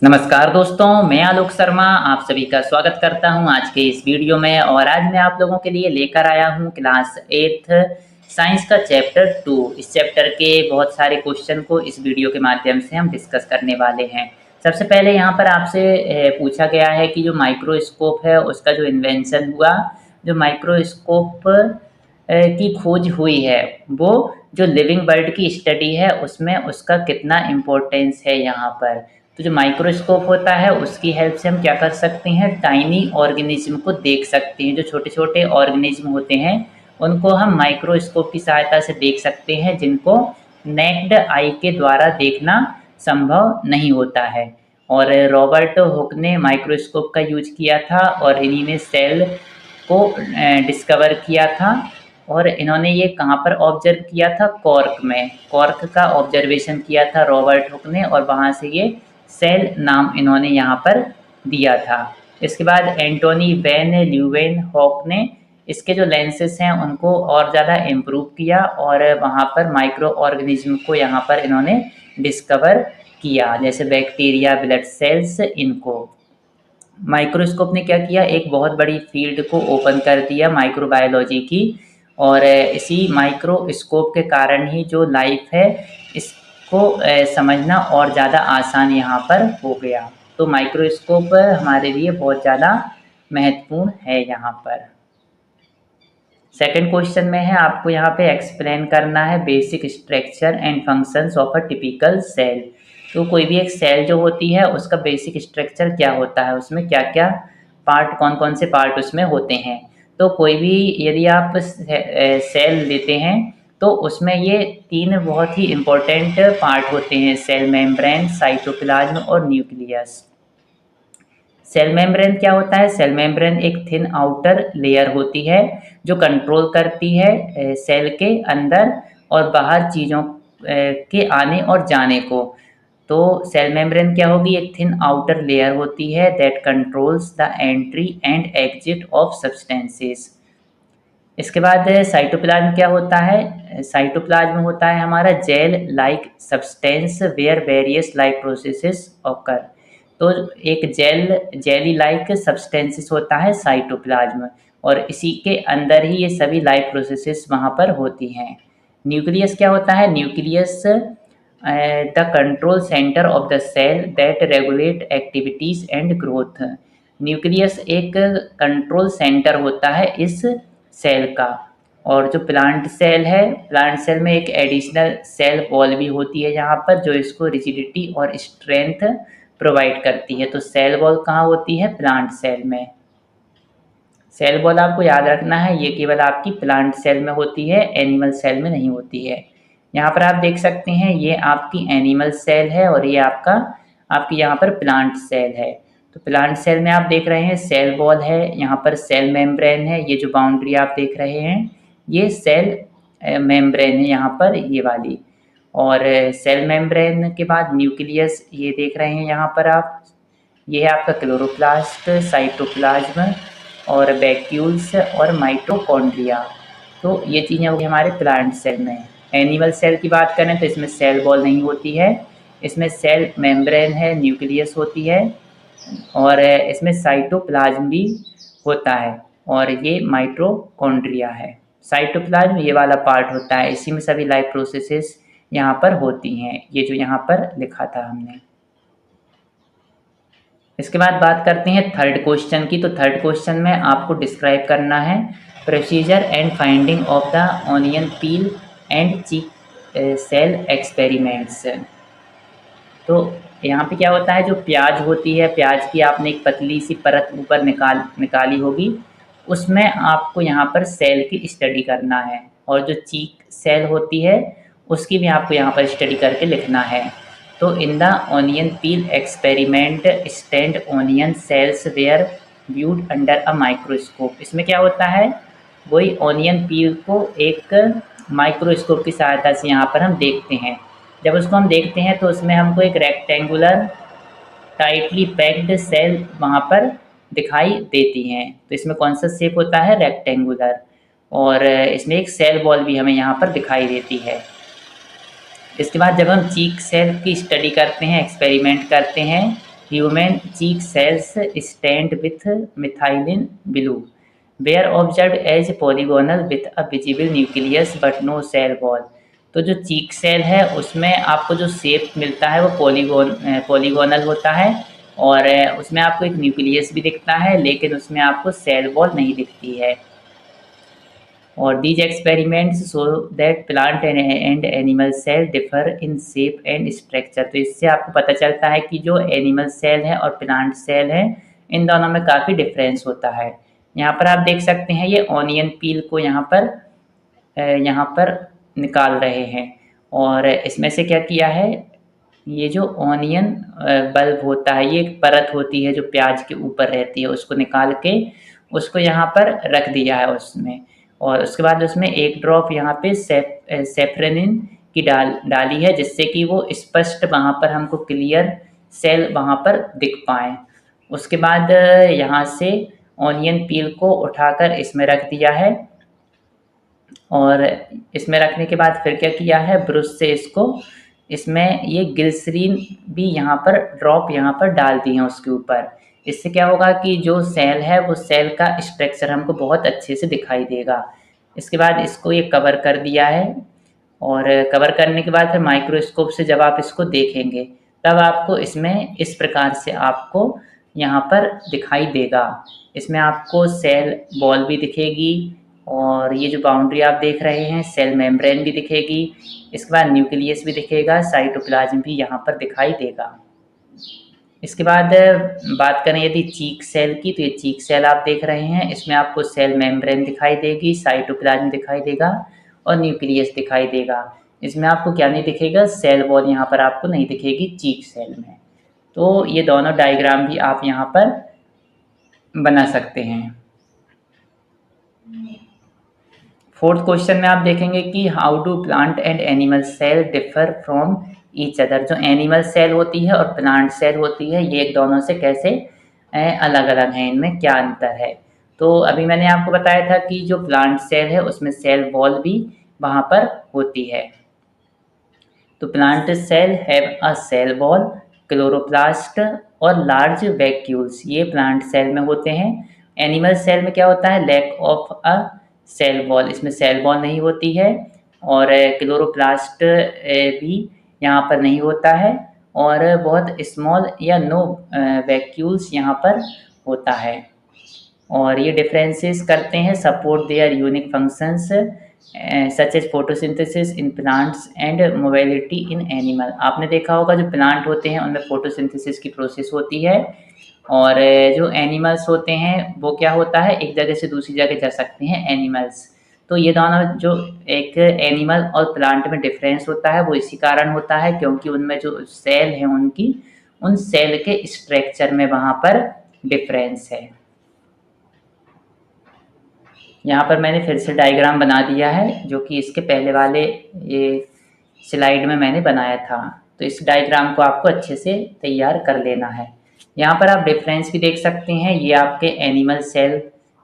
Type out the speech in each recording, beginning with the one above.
नमस्कार दोस्तों, मैं आलोक शर्मा आप सभी का स्वागत करता हूं आज के इस वीडियो में। और आज मैं आप लोगों के लिए लेकर आया हूं क्लास 8th साइंस का चैप्टर 2। इस चैप्टर के बहुत सारे क्वेश्चन को इस वीडियो के माध्यम से हम डिस्कस करने वाले हैं। सबसे पहले यहाँ पर आपसे पूछा गया है कि जो माइक्रोस्कोप है उसका जो इन्वेंशन हुआ, जो माइक्रोस्कोप की खोज हुई है, वो जो लिविंग बर्ड की स्टडी है उसमें उसका कितना इम्पोर्टेंस है यहाँ पर। तो जो माइक्रोस्कोप होता है उसकी हेल्प से हम क्या कर सकते हैं, टाइनी ऑर्गेनिज्म को देख सकते हैं। जो छोटे छोटे ऑर्गेनिज्म होते हैं उनको हम माइक्रोस्कोप की सहायता से देख सकते हैं, जिनको नेक्ड आई के द्वारा देखना संभव नहीं होता है। और रॉबर्ट हुक ने माइक्रोस्कोप का यूज किया था और इन्हीं ने सेल को डिस्कवर किया था। और इन्होंने ये कहाँ पर ऑब्जर्व किया था, कॉर्क में। कॉर्क का ऑब्जर्वेशन किया था रॉबर्ट हुक ने और वहाँ से ये सेल नाम इन्होंने यहाँ पर दिया था। इसके बाद एंटोनी वैन ल्यूवेन हॉक ने इसके जो लेंसेस हैं उनको और ज़्यादा इम्प्रूव किया और वहाँ पर माइक्रो ऑर्गेनिज्म को यहाँ पर इन्होंने डिस्कवर किया, जैसे बैक्टीरिया, ब्लड सेल्स। इनको माइक्रोस्कोप ने क्या किया, एक बहुत बड़ी फील्ड को ओपन कर दिया माइक्रोबायोलॉजी की। और इसी माइक्रोस्कोप के कारण ही जो लाइफ है इसको समझना और ज़्यादा आसान यहाँ पर हो गया। तो माइक्रोस्कोप हमारे लिए बहुत ज़्यादा महत्वपूर्ण है यहाँ पर। सेकंड क्वेश्चन में है, आपको यहाँ पे एक्सप्लेन करना है basic structure and functions of a typical cell. तो कोई भी एक सेल जो होती है उसका बेसिक स्ट्रक्चर क्या होता है, उसमें क्या क्या पार्ट, कौन कौन से पार्ट उसमें होते हैं। तो कोई भी यदि आप सेल लेते हैं तो उसमें ये तीन बहुत ही इम्पोर्टेंट पार्ट होते हैं, सेल मेम्ब्रेन, साइटोप्लाज्म और न्यूक्लियस। सेल मेम्ब्रेन क्या होता है, सेल मेम्ब्रेन एक थिन आउटर लेयर होती है जो कंट्रोल करती है सेल के अंदर और बाहर चीज़ों के आने और जाने को। तो सेल मेम्ब्रेन क्या होगी, एक थिन आउटर लेयर होती है that controls the entry and exit of substances. इसके बाद साइटोप्लाज्म क्या होता है, साइटोप्लाज्म होता है हमारा gel like substance where various life processes occur. तो एक जेली लाइक सब्सटेंसेस होता है साइटोप्लाज्म और इसी के अंदर ही ये सभी लाइफ प्रोसेसेस वहाँ पर होती हैं। न्यूक्लियस क्या होता है, nucleus the control centre of the cell that regulate activities and growth. Nucleus एक कंट्रोल सेंटर होता है इस सेल का। और जो प्लांट सेल है, प्लांट सेल में एक एडिशनल सेल वॉल भी होती है यहाँ पर जो इसको रिजिडिटी और स्ट्रेंथ प्रोवाइड करती है। तो सेल वॉल कहाँ होती है, प्लांट सेल में। सेल वॉल आपको याद रखना है, ये केवल आपकी प्लांट सेल में होती है, एनिमल सेल में नहीं होती है। यहाँ पर आप देख सकते हैं ये आपकी एनिमल सेल है और ये आपकी यहाँ पर प्लांट सेल है। तो प्लांट सेल में आप देख रहे हैं सेल वॉल है, यहाँ पर सेल मेम्ब्रेन है, ये जो बाउंड्री आप देख रहे हैं ये सेल मेम्ब्रेन है यहाँ पर, ये वाली। और सेल मेम्ब्रेन के बाद न्यूक्लियस ये देख रहे हैं यहाँ पर आप, ये है आपका क्लोरोप्लास्ट, साइटोप्लाज्म और वैक्यूल्स और माइटोकॉन्ड्रिया। तो ये चीज़ें होगी हमारे प्लांट सेल में। एनिमल सेल की बात करें तो इसमें सेल वॉल नहीं होती है, इसमें सेल मेम्ब्रेन है, न्यूक्लियस होती है और इसमें साइटोप्लाज्म भी होता है और ये माइटोकॉन्ड्रिया है। साइटोप्लाज्म ये वाला पार्ट होता है, इसी में सभी लाइफ प्रोसेसेस यहाँ पर होती हैं, ये जो यहाँ पर लिखा था हमने। इसके बाद बात करते हैं थर्ड क्वेश्चन की। तो थर्ड क्वेश्चन में आपको डिस्क्राइब करना है procedure and finding of the onion peel and cheek cell experiments. तो यहाँ पे क्या होता है, जो प्याज होती है, प्याज की आपने एक पतली सी परत ऊपर निकाली होगी, उसमें आपको यहाँ पर सेल की स्टडी करना है। और जो चीक सेल होती है उसकी भी आपको यहाँ पर स्टडी करके लिखना है। तो in the onion peel experiment stand onion cells were viewed under a microscope. इसमें क्या होता है, वही ऑनियन पील को एक माइक्रोस्कोप की सहायता से यहाँ पर हम देखते हैं। जब उसको हम देखते हैं तो उसमें हमको एक रेक्टेंगुलर टाइटली पैक्ड सेल वहाँ पर दिखाई देती हैं। तो इसमें कौन सा शेप होता है, रेक्टेंगुलर। और इसमें एक सेल वॉल भी हमें यहाँ पर दिखाई देती है। इसके बाद जब हम चीक सेल की स्टडी करते हैं, एक्सपेरिमेंट करते हैं, Human cheek cells stand with methylene blue, were observed as polygonal with a visible nucleus but no cell wall। तो जो चीक सेल है उसमें आपको जो शेप मिलता है वो पॉलीगोनल होता है, और उसमें आपको एक न्यूक्लियस भी दिखता है, लेकिन उसमें आपको सेल वॉल नहीं दिखती है। और these experiments show that plant and animal cell differ in shape and structure। तो इससे आपको पता चलता है कि जो एनिमल सेल है और प्लांट सेल है इन दोनों में काफ़ी डिफरेंस होता है। यहाँ पर आप देख सकते हैं ये ऑनियन पील को यहाँ पर निकाल रहे हैं, और इसमें से क्या किया है, ये जो ऑनियन बल्ब होता है ये एक परत होती है जो प्याज के ऊपर रहती है, उसको निकाल के उसको यहाँ पर रख दिया है उसमें, और उसके बाद उसमें एक ड्रॉप यहाँ पे सेफ्रेनिन की डाली है, जिससे कि वो स्पष्ट वहाँ पर हमको क्लियर सेल वहाँ पर दिख पाए। उसके बाद यहाँ से ऑनियन पील को उठाकर इसमें रख दिया है, और इसमें रखने के बाद फिर क्या किया है, ब्रश से इसमें ये ग्लिसरीन भी यहाँ पर ड्रॉप यहाँ पर डाल दिए हैं उसके ऊपर। इससे क्या होगा कि जो सेल है वो सेल का स्ट्रक्चर हमको बहुत अच्छे से दिखाई देगा। इसके बाद इसको ये कवर कर दिया है, और कवर करने के बाद फिर माइक्रोस्कोप से जब आप इसको देखेंगे तब आपको इसमें इस प्रकार से आपको यहाँ पर दिखाई देगा। इसमें आपको सेल बॉल भी दिखेगी, और ये जो बाउंड्री आप देख रहे हैं सेल मेम्ब्रेन भी दिखेगी, इसके बाद न्यूक्लियस भी दिखेगा, साइटोप्लाज्म भी यहाँ पर दिखाई देगा। इसके बाद बात करें यदि चीक सेल की, तो ये चीक सेल आप देख रहे हैं, इसमें आपको सेल मेम्ब्रेन दिखाई देगी, साइटोप्लाज्म दिखाई देगा और न्यूक्लियस दिखाई देगा। इसमें आपको क्या नहीं दिखेगा, सेल वॉल यहाँ पर आपको नहीं दिखेगी चीक सेल में। तो ये दोनों डायग्राम भी आप यहाँ पर बना सकते हैं। फोर्थ क्वेश्चन में आप देखेंगे कि how do plant and animal cell differ from each other. जो एनिमल सेल होती है और प्लांट सेल होती है ये एक दोनों से कैसे अलग अलग हैं, इनमें क्या अंतर है। तो अभी मैंने आपको बताया था कि जो प्लांट सेल है उसमें सेल वॉल भी वहाँ पर होती है। तो plant cell have a cell wall, chloroplast और लार्ज वैक्यूल्स, ये प्लांट सेल में होते हैं। एनिमल सेल में क्या होता है, lack of a cell wall, इसमें सेल वॉल नहीं होती है, और क्लोरोप्लास्ट भी यहाँ पर नहीं होता है, और बहुत स्मॉल या नो वैक्यूल्स यहाँ पर होता है। और ये डिफरेंसेस करते हैं support their unique functions such as photosynthesis in plants and mobility in animal. आपने देखा होगा जो प्लांट होते हैं उनमें फोटोसिंथेसिस की प्रोसेस होती है, और जो एनिमल्स होते हैं वो क्या होता है, एक जगह से दूसरी जगह जा सकते हैं एनिमल्स। तो ये दोनों जो एक एनिमल और प्लांट में डिफरेंस होता है वो इसी कारण होता है क्योंकि उनमें जो सेल हैं उन सेल के स्ट्रक्चर में वहाँ पर डिफरेंस है। यहाँ पर मैंने फिर से डायग्राम बना दिया है जो कि इसके पहले वाले ये स्लाइड में मैंने बनाया था। तो इस डायग्राम को आपको अच्छे से तैयार कर लेना है। यहाँ पर आप डिफरेंस भी देख सकते हैं, ये आपके एनिमल सेल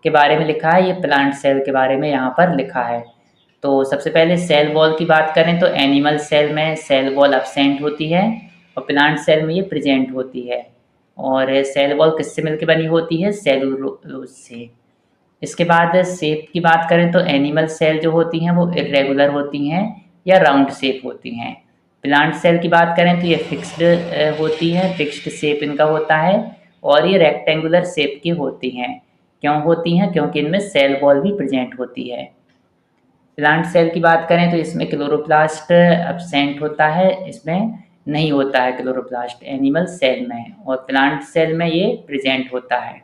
के बारे में लिखा है, ये प्लांट सेल के बारे में यहाँ पर लिखा है। तो सबसे पहले सेल वॉल की बात करें तो एनिमल सेल में सेल वॉल अब्सेंट होती है और प्लांट सेल में ये प्रेजेंट होती है। और सेल वॉल किससे मिलकर बनी होती है, सेलुलोज से। इसके बाद शेप की बात करें तो एनिमल सेल जो होती हैं वो इरेगुलर होती हैं या राउंड शेप होती हैं। प्लांट सेल की बात करें तो ये फिक्स्ड होती है, फिक्स्ड शेप इनका होता है, और ये रेक्टेंगुलर शेप की होती हैं। क्यों होती हैं, क्योंकि इनमें सेल वॉल भी प्रेजेंट होती है। प्लांट सेल की बात करें तो इसमें क्लोरोप्लास्ट एब्सेंट होता है, इसमें नहीं होता है क्लोरोप्लास्ट एनिमल सेल में, और प्लांट सेल में ये प्रेजेंट होता है।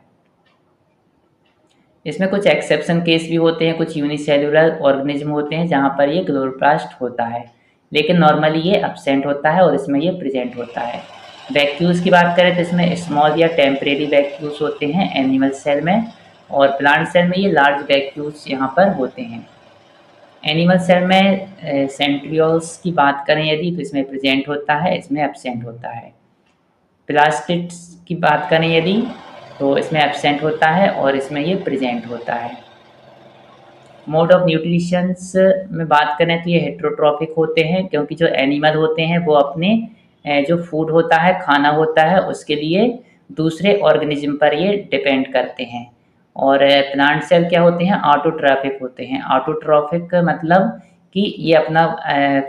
इसमें कुछ एक्सेप्शन केस भी होते हैं, कुछ यूनिसेल्युलर ऑर्गेनिज्म होते हैं जहाँ पर ये क्लोरोप्लास्ट होता है, लेकिन नॉर्मली ये एब्सेंट होता है और इसमें ये प्रेजेंट होता है। वैक्यूल्स की बात करें तो इसमें स्मॉल या टेम्परेरी वैक्यूल्स होते हैं एनिमल सेल में, और प्लांट सेल में ये लार्ज वैक्यूल्स यहाँ पर होते हैं। एनिमल सेल में सेंट्रियोल्स की बात करें यदि तो इसमें प्रेजेंट होता है, इसमें एब्सेंट होता है। प्लास्टिड्स की बात करें यदि तो इसमें एब्सेंट होता है और इसमें ये प्रेजेंट होता है। मोड ऑफ न्यूट्रिशंस में बात करें तो ये हेट्रोट्रॉफिक होते हैं क्योंकि जो एनिमल होते हैं वो अपने जो फूड होता है, खाना होता है, उसके लिए दूसरे ऑर्गेनिज्म पर ये डिपेंड करते हैं। और प्लांट सेल क्या होते हैं, ऑटोट्रॉफिक होते हैं। ऑटोट्रॉफिक मतलब कि ये अपना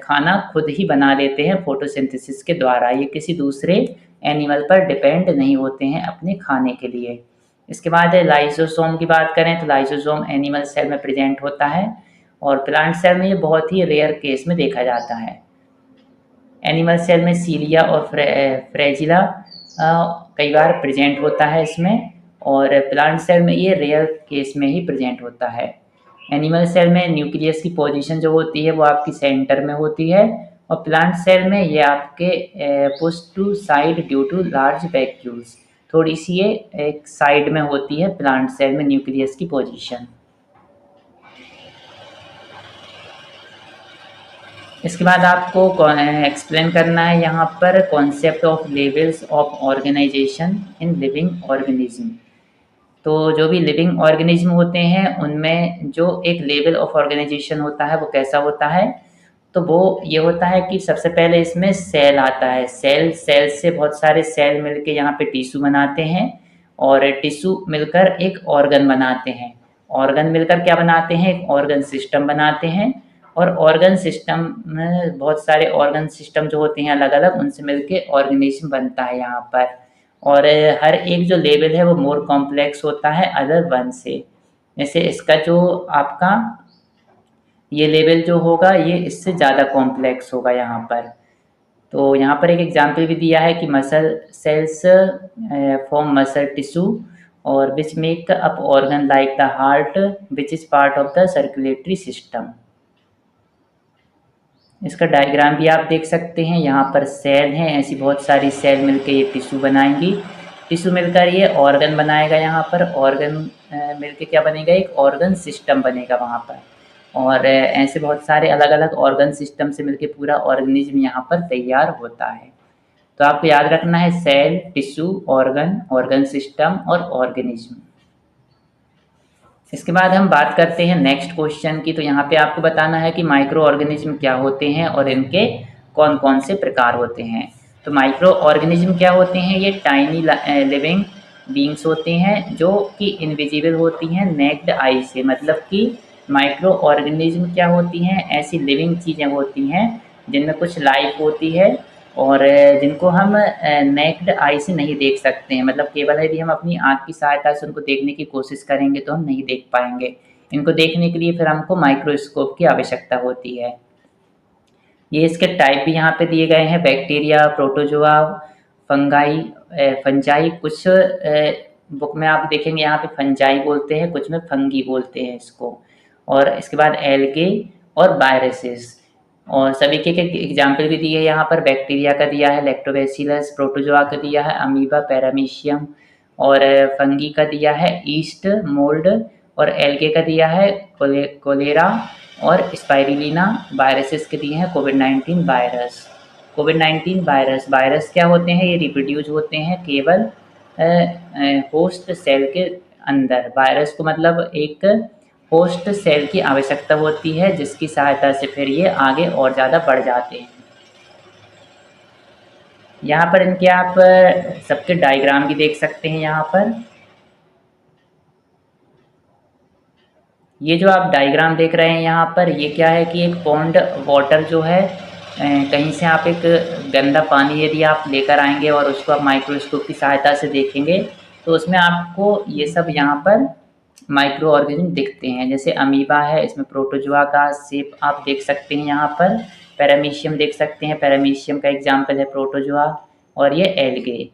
खाना खुद ही बना लेते हैं फोटोसिंथेसिस के द्वारा, ये किसी दूसरे एनिमल पर डिपेंड नहीं होते हैं अपने खाने के लिए। इसके बाद लाइसोसोम की बात करें तो लाइसोसोम एनिमल सेल में प्रेजेंट होता है और प्लांट सेल में ये बहुत ही रेयर केस में देखा जाता है। एनिमल सेल में सीलिया और फ्रेजिला कई बार प्रेजेंट होता है इसमें, और प्लांट सेल में ये रेयर केस में ही प्रेजेंट होता है। एनिमल सेल में न्यूक्लियस की पोजीशन जो होती है वो आपकी सेंटर में होती है, और प्लांट सेल में ये आपके push to side due to large vacuoles, थोड़ी सी ये एक साइड में होती है प्लांट सेल में न्यूक्लियस की पोजीशन। इसके बाद आपको एक्सप्लेन करना है यहाँ पर concept of levels of organisation in living organism. तो जो भी लिविंग ऑर्गेनिज्म होते हैं उनमें जो एक लेवल ऑफ ऑर्गेनाइजेशन होता है वो कैसा होता है, तो वो ये होता है कि सबसे पहले इसमें सेल आता है। सेल से बहुत सारे सेल मिलके यहाँ पे टिश्यू बनाते हैं, और टिश्यू मिलकर एक ऑर्गन बनाते हैं। ऑर्गन मिलकर क्या बनाते हैं, एक ऑर्गन सिस्टम बनाते हैं। और ऑर्गन सिस्टम में बहुत सारे ऑर्गन सिस्टम जो होते हैं अलग अलग, उनसे मिलके ऑर्गेनिज्म बनता है यहाँ पर। और हर एक जो लेवल है वो मोर कॉम्प्लेक्स होता है अदर वन से। जैसे इसका जो आपका ये लेवल जो होगा ये इससे ज़्यादा कॉम्प्लेक्स होगा यहाँ पर। तो यहाँ पर एक एग्जाम्पल भी दिया है कि muscle cells form muscle tissue और which make up organ like the heart which is part of the circulatory system. इसका डायग्राम भी आप देख सकते हैं। यहाँ पर सेल हैं, ऐसी बहुत सारी सेल मिलकर ये टिश्यू बनाएंगी। टिश्यू मिलकर ये ऑर्गन बनाएगा। यहाँ पर ऑर्गन मिलकर क्या बनेगा, एक ऑर्गन सिस्टम बनेगा वहाँ पर। और ऐसे बहुत सारे अलग अलग ऑर्गन सिस्टम से मिलकर पूरा ऑर्गेनिज्म यहाँ पर तैयार होता है। तो आपको याद रखना है cell, tissue, organ, organ system और ऑर्गेनिज्म। इसके बाद हम बात करते हैं नेक्स्ट क्वेश्चन की। तो यहाँ पे आपको बताना है कि माइक्रो ऑर्गेनिज्म क्या होते हैं और इनके कौन कौन से प्रकार होते हैं। तो माइक्रो ऑर्गेनिज्म क्या होते हैं, ये टाइनी लिविंग बींग्स होते हैं जो कि इनविजिबल होती हैं नेक्ड आई से। मतलब कि माइक्रो ऑर्गेनिज्म क्या होती हैं, ऐसी लिविंग चीज़ें होती हैं जिनमें कुछ लाइफ होती है और जिनको हम नेक्ड आई से नहीं देख सकते हैं। मतलब केवल यदि हम अपनी आँख की सहायता से उनको देखने की कोशिश करेंगे तो हम नहीं देख पाएंगे। इनको देखने के लिए फिर हमको माइक्रोस्कोप की आवश्यकता होती है। ये इसके टाइप भी यहाँ पे दिए गए हैं, बैक्टीरिया, प्रोटोजोआ, फंजाई। कुछ बुक में आप देखेंगे यहाँ पे फंजाई बोलते हैं, कुछ में फंगी बोलते हैं इसको। और इसके बाद एल्गे और वायरसेस, और सभी के एग्जाम्पल भी दिए यहाँ पर। बैक्टीरिया का दिया है लैक्टोबैसिलस, प्रोटोजोआ का दिया है अमीबा पैरामीशियम, और फंगी का दिया है ईस्ट मोल्ड, और एल्गे का दिया है कोलेरा और स्पाइरुलिना। वायरसेस के दिए हैं कोविड-19 वायरस। कोविड-19 वायरस क्या होते हैं, ये रिप्रोड्यूस होते हैं केवल होस्ट सेल के अंदर। वायरस को मतलब एक होस्ट सेल की आवश्यकता होती है जिसकी सहायता से फिर ये आगे और ज़्यादा बढ़ जाते हैं। यहाँ पर इनके आप सबके डायग्राम भी देख सकते हैं। यहाँ पर ये जो आप डायग्राम देख रहे हैं यहाँ पर, ये क्या है कि एक पॉन्ड वाटर जो है, कहीं से आप एक गंदा पानी यदि आप लेकर आएंगे और उसको आप माइक्रोस्कोप की सहायता से देखेंगे तो उसमें आपको ये सब यहाँ पर माइक्रो ऑर्गेनिज्म दिखते हैं। जैसे अमीबा है, इसमें प्रोटोजोआ का शेप आप देख सकते हैं। यहाँ पर पैरामीशियम देख सकते हैं, पैरामीशियम का एग्जाम्पल है प्रोटोजोआ। और ये एल्गे,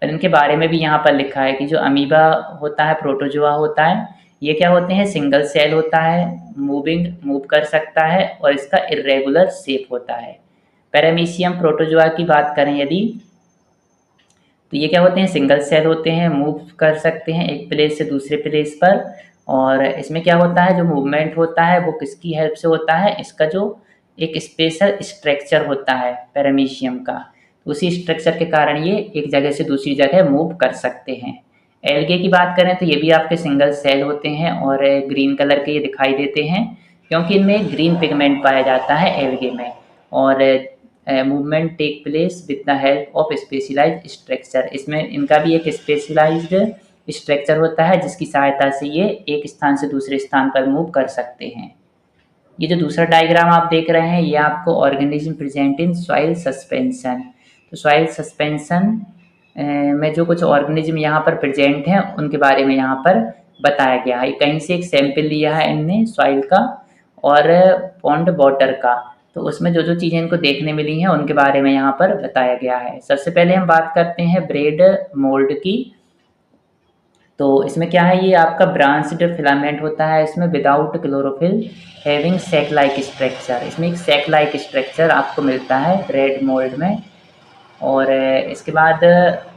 और इनके बारे में भी यहाँ पर लिखा है कि जो अमीबा होता है, प्रोटोजोआ होता है, ये क्या होते हैं, सिंगल सेल होता है, मूव कर सकता है और इसका इर्रेगुलर शेप होता है। पैरामीशियम प्रोटोजोआ की बात करें यदि, तो ये क्या होते हैं, सिंगल सेल होते हैं, मूव कर सकते हैं एक प्लेस से दूसरे प्लेस पर। और इसमें क्या होता है, जो मूवमेंट होता है वो किसकी हेल्प से होता है, इसका जो एक स्पेशल स्ट्रक्चर होता है पैरामीशियम का, उसी स्ट्रक्चर के कारण ये एक जगह से दूसरी जगह मूव कर सकते हैं। एल्गे की बात करें तो ये भी आपके सिंगल सेल होते हैं और ग्रीन कलर के ये दिखाई देते हैं क्योंकि इनमें ग्रीन पिगमेंट पाया जाता है एल्गे में। और movement take place with the help of specialised structure. इसमें इनका भी एक स्पेशलाइज्ड स्ट्रक्चर होता है जिसकी सहायता से ये एक स्थान से दूसरे स्थान पर मूव कर सकते हैं। ये जो दूसरा डायग्राम आप देख रहे हैं ये आपको organism present in soil suspension. तो सॉइल सस्पेंशन में जो कुछ ऑर्गेनिज्म यहाँ पर प्रेजेंट हैं उनके बारे में यहाँ पर बताया गया है। कहीं से एक सैंपल लिया है इनने सॉइल का और पॉन्ड वाटर का, तो उसमें जो जो चीज़ें इनको देखने मिली हैं उनके बारे में यहाँ पर बताया गया है। सबसे पहले हम बात करते हैं ब्रेड मोल्ड की। तो इसमें क्या है, ये आपका ब्रांच्ड फिलामेंट होता है इसमें without chlorophyll having sac like structure. इसमें एक सैक लाइक स्ट्रक्चर आपको मिलता है ब्रेड मोल्ड में। और इसके बाद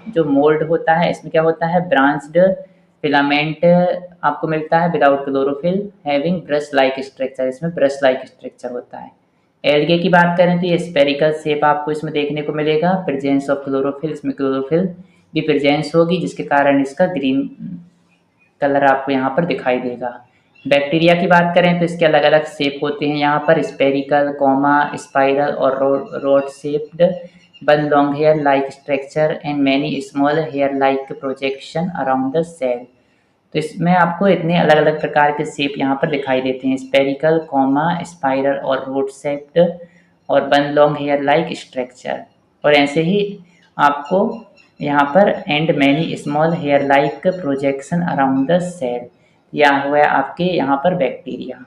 जो मोल्ड होता है इसमें क्या होता है, ब्रांच्ड फिलामेंट आपको मिलता है without chlorophyll having brush like structure. इसमें ब्रश लाइक स्ट्रक्चर होता है। एल्गे की बात करें तो ये स्पेरिकल शेप आपको इसमें देखने को मिलेगा, प्रेजेंस ऑफ क्लोरोफिल। इसमें क्लोरोफिल भी प्रेजेंस होगी जिसके कारण इसका ग्रीन कलर आपको यहाँ पर दिखाई देगा। बैक्टीरिया की बात करें तो इसके अलग अलग शेप होते हैं यहाँ पर, स्पेरिकल, कॉमा, स्पाइरल और rod shaped, one long hair like structure and many small hair like projection around the cell. तो इसमें आपको इतने अलग अलग प्रकार के शेप यहाँ पर दिखाई देते हैं, स्पेरिकल, कॉमा, स्पाइरल और रोड शेप्ड और one long hair like structure. और ऐसे ही आपको यहाँ पर and many small hair like projection around the cell, या हुआ आपके यहाँ पर बैक्टीरिया।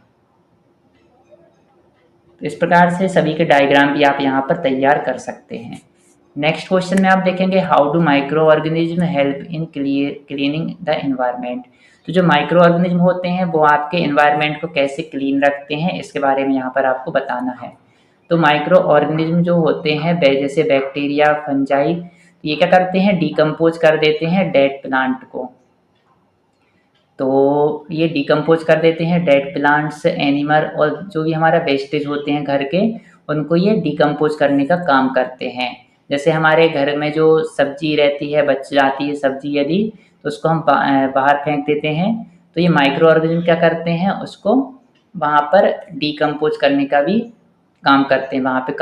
तो इस प्रकार से सभी के डायग्राम भी आप यहाँ पर तैयार कर सकते हैं। नेक्स्ट क्वेश्चन में आप देखेंगे how do micro organism help in cleaning the environment. तो जो माइक्रो ऑर्गेनिज्म होते हैं वो आपके एनवायरनमेंट को कैसे क्लीन रखते हैं इसके बारे में यहाँ पर आपको बताना है। तो माइक्रो ऑर्गेनिज्म जो होते हैं जैसे बैक्टीरिया, फंजाई, ये क्या करते हैं, डिकम्पोज कर देते हैं डेड प्लांट को। तो ये डिकम्पोज कर देते हैं डेड प्लांट्स, एनिमल और जो भी हमारा वेस्टेज होते हैं घर के, उनको ये डिकम्पोज करने का काम करते हैं। जैसे हमारे घर में जो सब्जी रहती है, बच जाती है सब्जी यदि, तो उसको हम बाहर फेंक देते हैं, तो ये माइक्रो ऑर्गेनिज्म क्या करते हैं, उसको वहाँ पर डिकम्पोज करने का भी काम करते हैं। वहाँ पे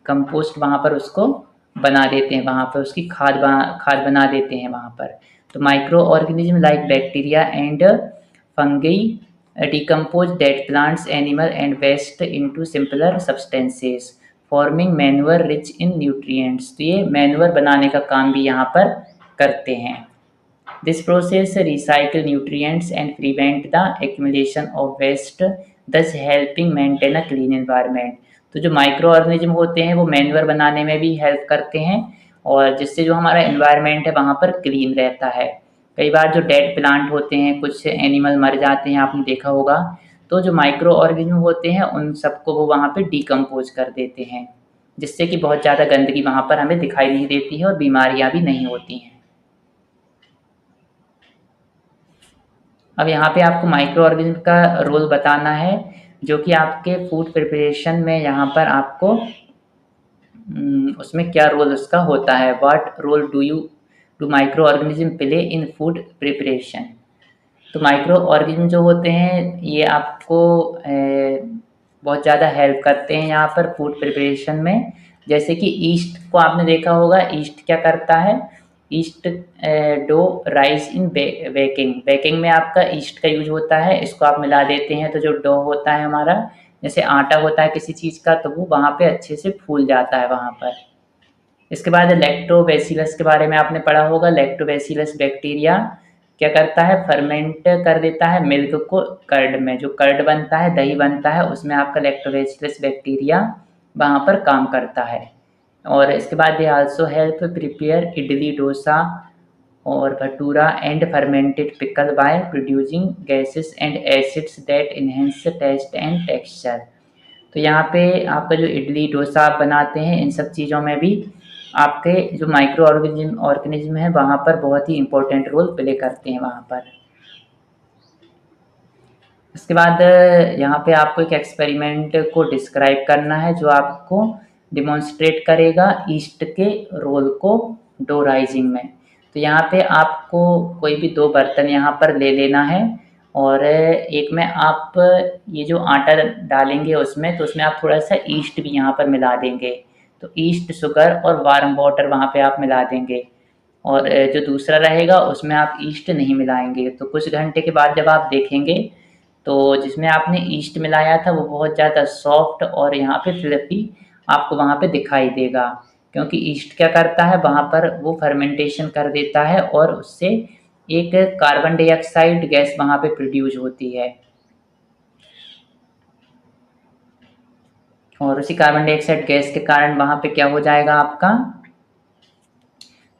कंपोस्ट वहाँ पर उसको बना देते हैं, वहाँ पर उसकी खाद बना देते हैं वहाँ पर। तो micro organism like bacteria and fungi decompose dead plants, animal and waste into simpler substances forming manure rich in nutrients. तो ये मैन्योर बनाने का काम भी यहाँ पर करते हैं। This process recycle nutrients and prevent the accumulation of waste, thus helping maintain a clean environment. तो जो माइक्रो ऑर्गेनिज्म होते हैं वो मैन्योर बनाने में भी हेल्प करते हैं और जिससे जो हमारा एनवायरनमेंट है वहाँ पर क्लीन रहता है। कई बार जो डेड प्लांट होते हैं, कुछ एनिमल मर जाते हैं, आपने देखा होगा, तो जो माइक्रो ऑर्गेनिज्म होते हैं उन सबको वो वहाँ पे डिकम्पोज कर देते हैं, जिससे कि बहुत ज़्यादा गंदगी वहाँ पर हमें दिखाई नहीं देती है और बीमारियाँ भी नहीं होती हैं। अब यहाँ पे आपको माइक्रो ऑर्गेनिज्म का रोल बताना है, जो कि आपके फूड प्रिपरेशन में यहाँ पर आपको उसमें क्या रोल उसका होता है। What role do micro organism play in food preparation. तो माइक्रो ऑर्गेनिज्म जो होते हैं ये आपको बहुत ज़्यादा हेल्प करते हैं यहाँ पर फूड प्रिपरेशन में। जैसे कि ईस्ट को आपने देखा होगा, ईस्ट क्या करता है, ईस्ट डो राइस इन बेकिंग में आपका ईस्ट का यूज होता है। इसको आप मिला देते हैं तो जो डो होता है हमारा, जैसे आटा होता है किसी चीज़ का, तो वो वहाँ पे अच्छे से फूल जाता है वहाँ पर। इसके बाद लैक्टोबैसिलस के बारे में आपने पढ़ा होगा। लैक्टोबैसिलस बैक्टीरिया क्या करता है, फर्मेंट कर देता है मिल्क को कर्ड में। जो कर्ड बनता है, दही बनता है, उसमें आपका लैक्टोबैसिलस बैक्टीरिया वहाँ पर काम करता है। और इसके बाद they also help prepare idli, dosa और bhatura and fermented pickle by producing gases and acids that enhance taste and texture. तो यहाँ पे आपका जो इडली, डोसा आप बनाते हैं, इन सब चीज़ों में भी आपके जो माइक्रो ऑर्गेनिज्म है वहाँ पर बहुत ही इम्पोर्टेंट रोल प्ले करते हैं वहाँ पर। इसके बाद यहाँ पे आपको एक एक्सपेरिमेंट को डिस्क्राइब करना है जो आपको डिमॉन्स्ट्रेट करेगा ईस्ट के रोल को डो राइजिंग में। तो यहाँ पे आपको कोई भी दो बर्तन यहाँ पर ले लेना है और एक में आप ये जो आटा डालेंगे उसमें, तो उसमें आप थोड़ा सा ईस्ट भी यहाँ पर मिला देंगे। तो ईस्ट शुगर और वार्म वाटर वहाँ पे आप मिला देंगे, और जो दूसरा रहेगा उसमें आप ईस्ट नहीं मिलाएंगे। तो कुछ घंटे के बाद जब आप देखेंगे तो जिसमें आपने ईस्ट मिलाया था वो बहुत ज़्यादा सॉफ्ट और यहाँ पे फ्लफी आपको वहाँ पे दिखाई देगा, क्योंकि ईस्ट क्या करता है वहाँ पर वो फर्मेंटेशन कर देता है और उससे एक कार्बन डाइऑक्साइड गैस वहाँ पे प्रोड्यूस होती है, और उसी कार्बन डाइऑक्साइड गैस के कारण वहाँ पे क्या हो जाएगा, आपका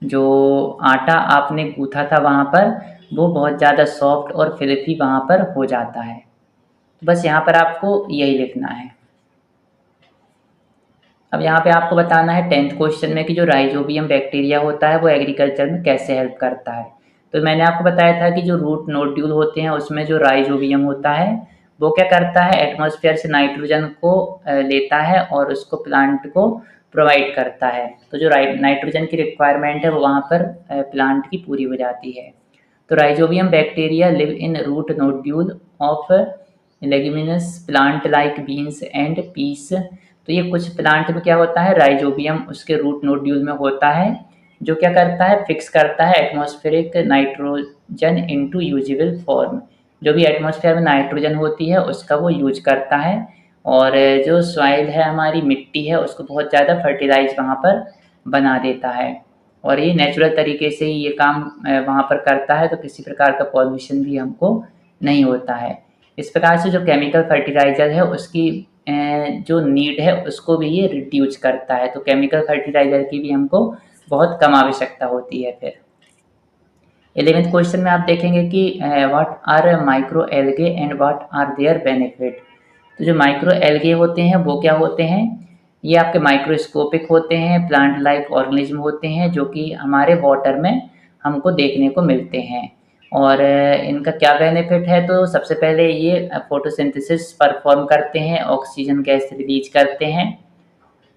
जो आटा आपने गूँथा था वहाँ पर वो बहुत ज़्यादा सॉफ्ट और फ्लफी वहाँ पर हो जाता है। तो बस यहाँ पर आपको यही लिखना है। अब यहाँ पे आपको बताना है 10th क्वेश्चन में कि जो राइजोबियम बैक्टीरिया होता है वो एग्रीकल्चर में कैसे हेल्प करता है। तो मैंने आपको बताया था कि जो रूट नोड्यूल होते हैं उसमें जो राइजोबियम होता है वो क्या करता है, एटमॉस्फेयर से नाइट्रोजन को लेता है और उसको प्लांट को प्रोवाइड करता है। तो जो नाइट्रोजन की रिक्वायरमेंट है वो वहाँ पर प्लांट की पूरी हो जाती है। तो rhizobium bacteria live in root nodule of leguminous plant like beans and peas. तो ये कुछ प्लांट में क्या होता है, राइजोबियम उसके रूट नोड्यूल में होता है, जो क्या करता है, फिक्स करता है atmospheric nitrogen into usable form. जो भी एटमॉस्फेयर में नाइट्रोजन होती है उसका वो यूज करता है, और जो सॉइल है हमारी मिट्टी है उसको बहुत ज़्यादा फर्टिलाइज वहाँ पर बना देता है, और ये नेचुरल तरीके से ही ये काम वहाँ पर करता है, तो किसी प्रकार का पॉल्यूशन भी हमको नहीं होता है। इस प्रकार से जो केमिकल फर्टिलाइज़र है उसकी जो नीड है उसको भी ये रिड्यूस करता है। तो केमिकल फर्टिलाइज़र की भी हमको बहुत कम आवश्यकता होती है। फिर 11th क्वेश्चन में आप देखेंगे कि what are micro algae and what are their benefit. तो जो माइक्रो एल्गे होते हैं वो क्या होते हैं, ये आपके माइक्रोस्कोपिक होते हैं, प्लांट लाइक ऑर्गेनिज्म होते हैं जो कि हमारे वाटर में हमको देखने को मिलते हैं। और इनका क्या बेनिफिट है, तो सबसे पहले ये फोटोसिंथेसिस परफॉर्म करते हैं, ऑक्सीजन गैस रिलीज करते हैं,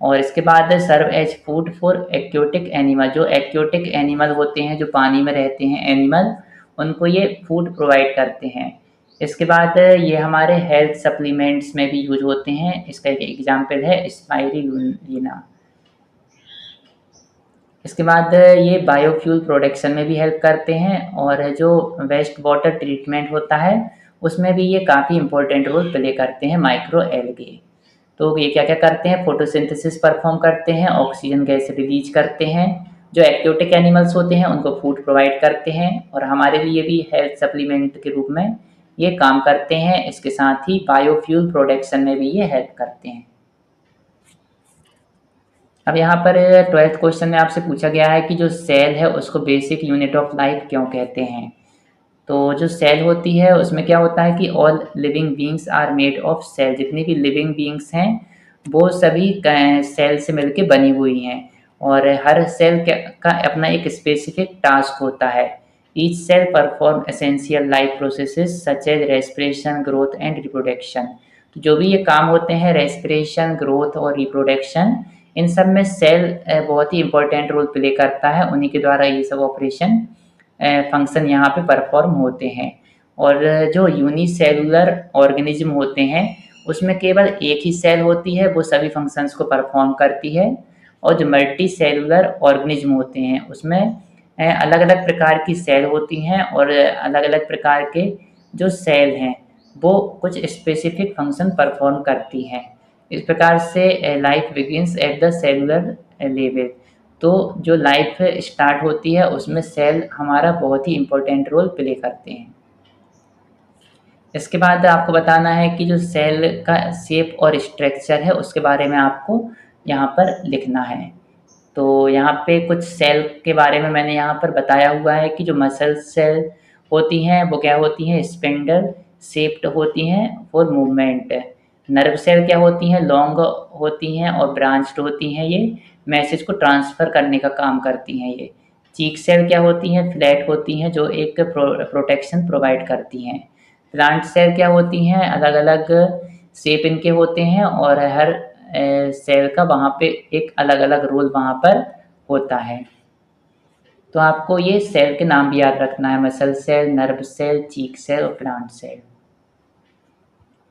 और इसके बाद serve as food for aquatic animal. जो एक्वेटिक एनिमल होते हैं जो पानी में रहते हैं एनिमल, उनको ये फूड प्रोवाइड करते हैं। इसके बाद ये हमारे हेल्थ सप्लीमेंट्स में भी यूज होते हैं। इसका एक एग्जांपल है स्पाइरुलिना। इसके बाद ये बायोफ्यूल प्रोडक्शन में भी हेल्प करते हैं, और जो वेस्ट वाटर ट्रीटमेंट होता है उसमें भी ये काफ़ी इंपॉर्टेंट रोल प्ले करते हैं माइक्रो एल्गे। तो ये क्या क्या करते हैं, फोटोसिंथेसिस परफॉर्म करते हैं, ऑक्सीजन गैस रिलीज करते हैं, जो एक्वेटिक एनिमल्स होते हैं उनको फूड प्रोवाइड करते हैं, और हमारे लिए भी हेल्थ सप्लीमेंट के रूप में ये काम करते हैं। इसके साथ ही बायोफ्यूल प्रोडक्शन में भी ये हेल्प करते हैं। अब यहाँ पर 12th क्वेश्चन में आपसे पूछा गया है कि जो सेल है उसको बेसिक यूनिट ऑफ लाइफ क्यों कहते हैं। तो जो सेल होती है उसमें क्या होता है कि all living beings are made of cell. जितनी भी लिविंग बींग्स हैं वो सभी सेल से मिलके बनी हुई हैं, और हर सेल का अपना एक स्पेसिफिक टास्क होता है। Each cell perform essential life processes such as respiration, growth and reproduction. तो जो भी ये काम होते हैं, रेस्पिरेशन, ग्रोथ और रिप्रोडक्शन, इन सब में सेल बहुत ही इंपॉर्टेंट रोल प्ले करता है। उन्हीं के द्वारा ये सब ऑपरेशन फंक्शन यहाँ पे परफॉर्म होते हैं। और जो यूनिसेलुलर ऑर्गेनिज्म होते हैं उसमें केवल एक ही सेल होती है, वो सभी फंक्शंस को परफॉर्म करती है। और जो मल्टी सेलुलर ऑर्गेनिज्म होते हैं उसमें अलग अलग प्रकार की सेल होती हैं, और अलग अलग प्रकार के जो सेल हैं वो कुछ स्पेसिफिक फंक्शन परफॉर्म करती हैं। इस प्रकार से life begins at the cellular level. तो जो लाइफ स्टार्ट होती है उसमें सेल हमारा बहुत ही इम्पोर्टेंट रोल प्ले करते हैं। इसके बाद आपको बताना है कि जो सेल का शेप और स्ट्रक्चर है उसके बारे में आपको यहाँ पर लिखना है। तो यहाँ पे कुछ सेल के बारे में मैंने यहाँ पर बताया हुआ है कि जो मसल सेल होती हैं वो क्या होती हैं, स्पिंडल शेप्ड होती हैं फॉर मूवमेंट। नर्व सेल क्या होती हैं, लॉन्ग होती हैं और ब्रांच्ड होती हैं, ये मैसेज को ट्रांसफ़र करने का काम करती हैं। ये चीक सेल क्या होती हैं, फ्लैट होती हैं जो एक प्रोटेक्शन प्रोवाइड करती हैं। प्लांट सेल क्या होती हैं, अलग अलग शेप इनके होते हैं, और हर सेल का वहाँ पे एक अलग अलग रोल वहाँ पर होता है। तो आपको ये सेल के नाम भी याद रखना है, मसल सेल, नर्व सेल, चीक सेल और प्लांट सेल।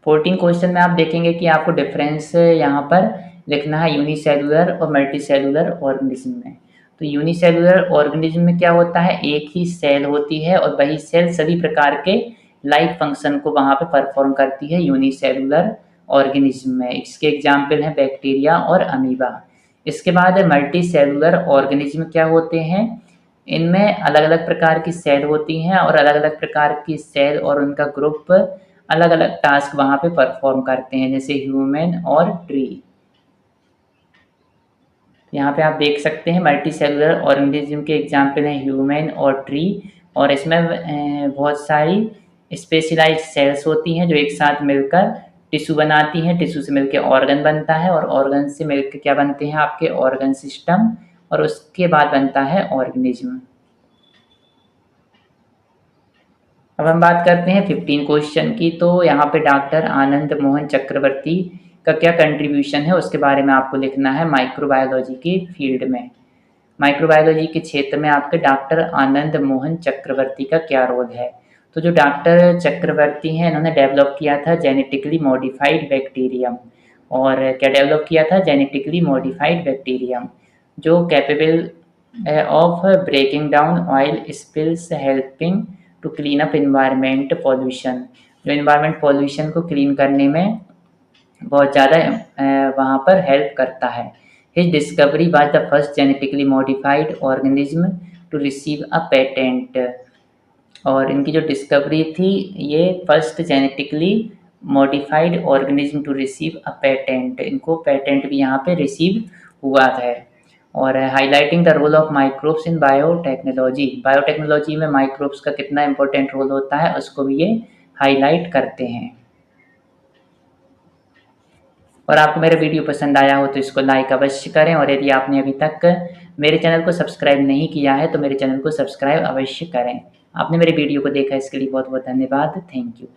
14 क्वेश्चन में आप देखेंगे कि आपको डिफरेंस यहाँ पर लिखना है यूनिसेलुलर और मल्टीसेलुलर ऑर्गेनिज्म में। तो यूनिसेलुलर ऑर्गेनिज्म में क्या होता है, एक ही सेल होती है और वही सेल सभी प्रकार के लाइफ फंक्शन को वहाँ पे परफॉर्म करती है यूनिसेलुलर ऑर्गेनिज्म में। इसके एग्जाम्पल हैं बैक्टीरिया और अमीबा। इसके बाद है मल्टी सेलुलर ऑर्गेनिज्म। क्या होते हैं, इनमें अलग अलग प्रकार की सेल होती हैं और अलग अलग प्रकार की सेल और उनका ग्रुप अलग अलग टास्क वहाँ पे परफॉर्म करते हैं, जैसे ह्यूमन और ट्री। यहाँ पे आप देख सकते हैं मल्टी सेलुलर ऑर्गेनिज्म के एग्जाम्पल हैं ह्यूमन और ट्री। और इसमें बहुत सारी स्पेशलाइज्ड सेल्स होती हैं जो एक साथ मिलकर टिश्यू बनाती हैं, टिश्यू से मिलकर ऑर्गन बनता है और ऑर्गन से मिलकर क्या बनते हैं आपके ऑर्गन सिस्टम, और उसके बाद बनता है ऑर्गेनिज्म। अब हम बात करते हैं 15 क्वेश्चन की। तो यहाँ पे डॉक्टर आनंद मोहन चक्रवर्ती का क्या कंट्रीब्यूशन है उसके बारे में आपको लिखना है माइक्रोबायोलॉजी के फील्ड में। माइक्रोबायोलॉजी के क्षेत्र में आपके डॉक्टर आनंद मोहन चक्रवर्ती का क्या रोल है। तो जो डॉक्टर चक्रवर्ती हैं इन्होंने डेवलप किया था जेनेटिकली मॉडिफाइड बैक्टीरियम। और क्या डेवलप किया था, जेनेटिकली मॉडिफाइड बैक्टीरियम, जो capable of breaking down oil spills, helping to clean up environment pollution, जो इन्वायरमेंट पॉल्यूशन को क्लीन करने में बहुत ज़्यादा वहाँ पर हेल्प करता है। His discovery was the first genetically modified organism to receive a patent. और इनकी जो डिस्कवरी थी, ये first genetically modified organism to receive a patent, इनको पेटेंट भी यहाँ पे रिसीव हुआ है। और highlighting the role of microbes in biotechnology, biotechnology में माइक्रोब्स का कितना इंपॉर्टेंट रोल होता है उसको भी ये हाईलाइट करते हैं। और आपको मेरा वीडियो पसंद आया हो तो इसको लाइक अवश्य करें, और यदि आपने अभी तक मेरे चैनल को सब्सक्राइब नहीं किया है तो मेरे चैनल को सब्सक्राइब अवश्य करें। आपने मेरे वीडियो को देखा इसके लिए बहुत बहुत धन्यवाद। Thank you.